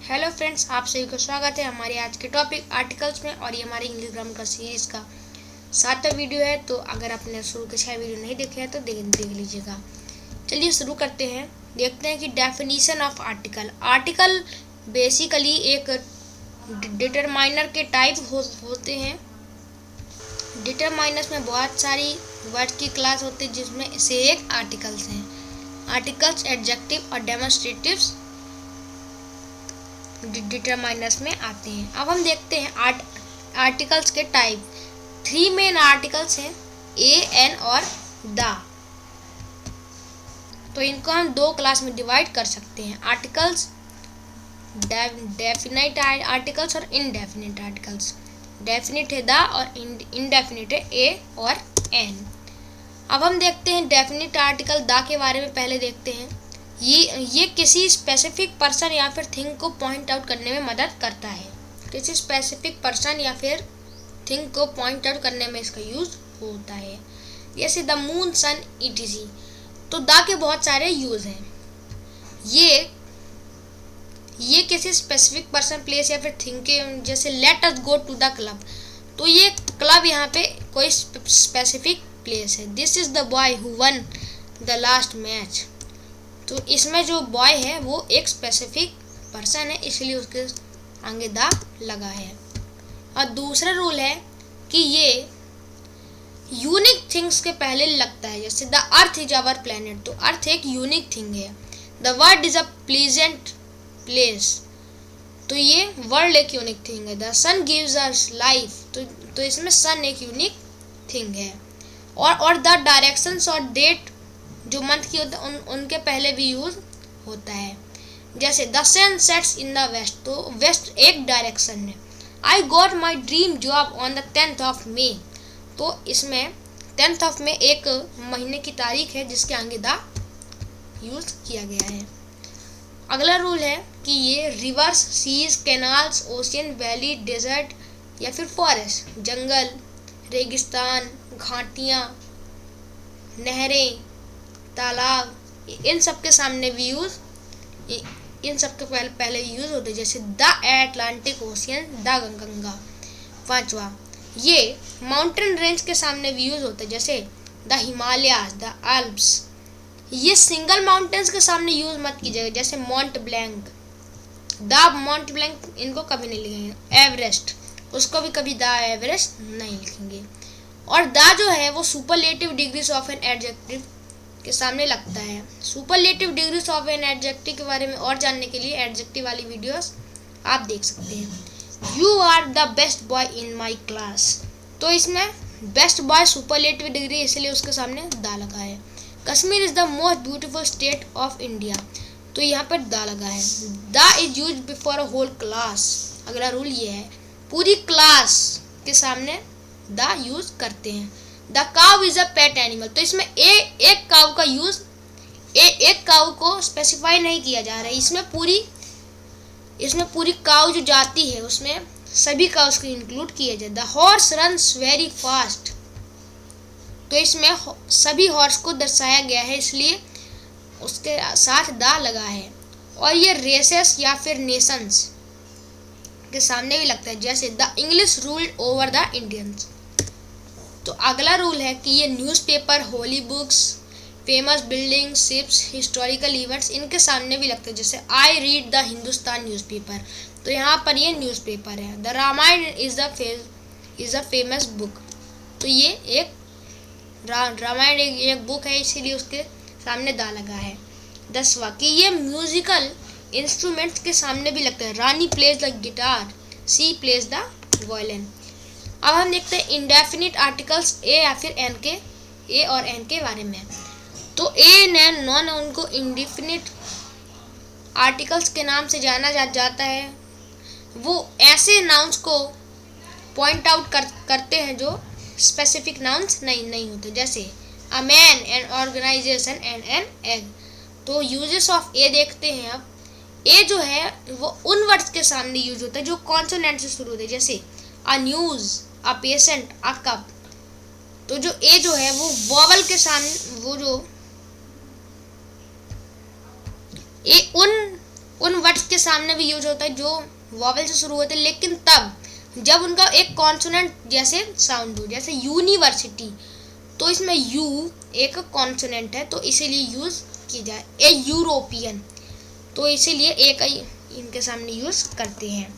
Hello friends, आप सभी को स्वागत है हमारे आज के टॉपिक आर्टिकल्स में। और ये हमारी इंग्लिश ग्रामर का सीरीज का 7वां वीडियो है। तो अगर आपने शुरू के 6 वीडियो नहीं देखे हैं तो देख लीजिएगा। चलिए शुरू करते हैं। देखते हैं कि definition of article. Article basically एक डिटरमाइनर के टाइप होते हैं। डिटरमाइनर्स में बहुत सारी वर्ड की क्लास होती है, जिसमें से एक आर्टिकल्स हैं। आर्टिकल्स एडजेक्टिव और डेमोन्स्ट्रेटिव्स डिटरमाइनर्स में आते हैं। अब हम देखते हैं आर्टिकल्स के टाइप। 3 मेन आर्टिकल्स हैं, ए, एन और द। तो इनको हम 2 क्लास में डिवाइड कर सकते हैं। आर्टिकल्स डेफिनेट आर्टिकल्स और इनडेफिनेट आर्टिकल्स। डेफिनेट है द और इनडेफिनेट है ए और एन। अब हम देखते हैं डेफिनेट आर्टिकल द के बारे में। पहले देखते हैं ये किसी स्पेसिफिक पर्सन या फिर थिंग को पॉइंट आउट करने में मदद करता है। किसी स्पेसिफिक पर्सन या फिर थिंग को पॉइंट आउट करने में इसका यूज होता है, जैसे द मून, सन, ईटीसी। तो द के बहुत सारे यूज हैं। ये किसी स्पेसिफिक पर्सन, प्लेस या फिर थिंग के, जैसे let us go to the club. तो ये क्लब यहाँ पे कोई स्पेसिफिक प्लेस है। This is the boy who won the last match. तो इसमें जो बॉय है वो एक स्पेसिफिक पर्सन है, इसलिए उसके आगे द लगा है। और दूसरा रूल है कि ये यूनिक थिंग्स के पहले लगता है, जैसे the earth is our planet. तो अर्थ एक यूनिक थिंग है। The world is a pleasant place. तो ये वर्ल्ड एक यूनिक थिंग है। The sun gives us life. तो इसमें सन एक यूनिक थिंग है। और द डायरेक्शंस और डेट जो मंथ की होता है उनके पहले भी यूज होता है, जैसे the sun sets in the west. तो वेस्ट एक डायरेक्शन है। I got my dream job on the 10th of May। तो इसमें 10th of May एक महीने की तारीख है, जिसके आगे द यूज किया गया है। अगला रूल है कि ये rivers, seas, canals, ocean, valley, desert या फिर फॉरेस्ट, जंगल, रेगिस्तान, घाटियाँ, नहरें, तालाब, इन सब के सामने भी यूज, इन सब के पहले यूज होते हैं, जैसे the Atlantic ocean, the Ganga. 5वां, ये माउंटेन रेंज के सामने भी यूज होते हैं, जैसे द हिमालयाज, द आल्प्स। ये सिंगल माउंटेन्स के सामने यूज मत कीजिएगा, जैसे mount blank, the mount blank, इनको कभी नहीं लिखेंगे। एवरेस्ट, उसको भी कभी द एवरेस्ट नहीं लिखेंगे। और द जो है वो superlative degrees of an adjective के सामने लगता है। Superlative degrees of an adjective के बारे में और जानने के लिए एडजेक्टिव वाली वीडियोस आप देख सकते हैं। You are the best boy in my class. तो इसमें बेस्ट बॉय सुपरलेटिव डिग्री, इसलिए उसके सामने द लगा है। Kashmir is the most beautiful state of India. तो यहाँ पर द लगा है। The is use before a whole class. अगला रूल ये है, पूरी क्लास के सामने द यूज करते हैं। The cow is a pet animal. तो इसमें एक काउ का यूज, एक काउ को स्पेसिफाई नहीं किया जा रहा है। इसमें पूरी काउ जो जाती है उसमें सभी काउस को इंक्लूड किया जाए। The horse runs very fast. तो इसमें सभी हॉर्स को दर्शाया गया है, इसलिए उसके साथ द लगा है। और ये रेसेस या फिर नेशंस के सामने भी लगता है, जैसे the English ruled over the Indians. तो अगला रूल है कि ये newspaper, holy books, famous building, ships, historical events, इनके सामने भी लगते हैं, जैसे I read the Hindustan newspaper. तो यहाँ पर ये न्यूज़पेपर है। The Ramayan is the famous book. तो ये एक रामायण एक बुक है, इसीलिए उसके सामने द लगा है। 10वां, कि ये म्यूजिकल इंस्ट्रूमेंट्स के सामने भी लगता है। Rani plays the guitar, she plays the violin. अब हम देखते हैं इंडेफिनिट आर्टिकल्स ए या फिर एन के, ए और एन के बारे में। तो ए एन नॉन उनको इंडेफिनिट आर्टिकल्स के नाम से जाना जाता है। वो ऐसे नाउन्स को पॉइंट आउट करते हैं जो स्पेसिफिक नाउन्स नहीं होते, जैसे a man, an organisation and an egg. तो यूजेस ऑफ ए देखते हैं। अब ए जो है वो उन वर्ड्स के सामने यूज होता है जो कॉन्सोनेंट से शुरू होते हैं, जैसे a news, a patient, a cup. तो जो ए जो है वो वॉवल के सामने, वो जो ए उन उन वर्ड्स के सामने भी यूज होता है जो वॉवेल से शुरू होते हैं, लेकिन तब जब उनका एक कॉन्सोनेंट जैसे साउंड हो, जैसे यूनिवर्सिटी, तो इसमें यू एक कॉन्सोनेंट है तो इसीलिए यूज की जाए। ए यूरोपियन, तो इसीलिए ए का इनके सामने यूज करते हैं।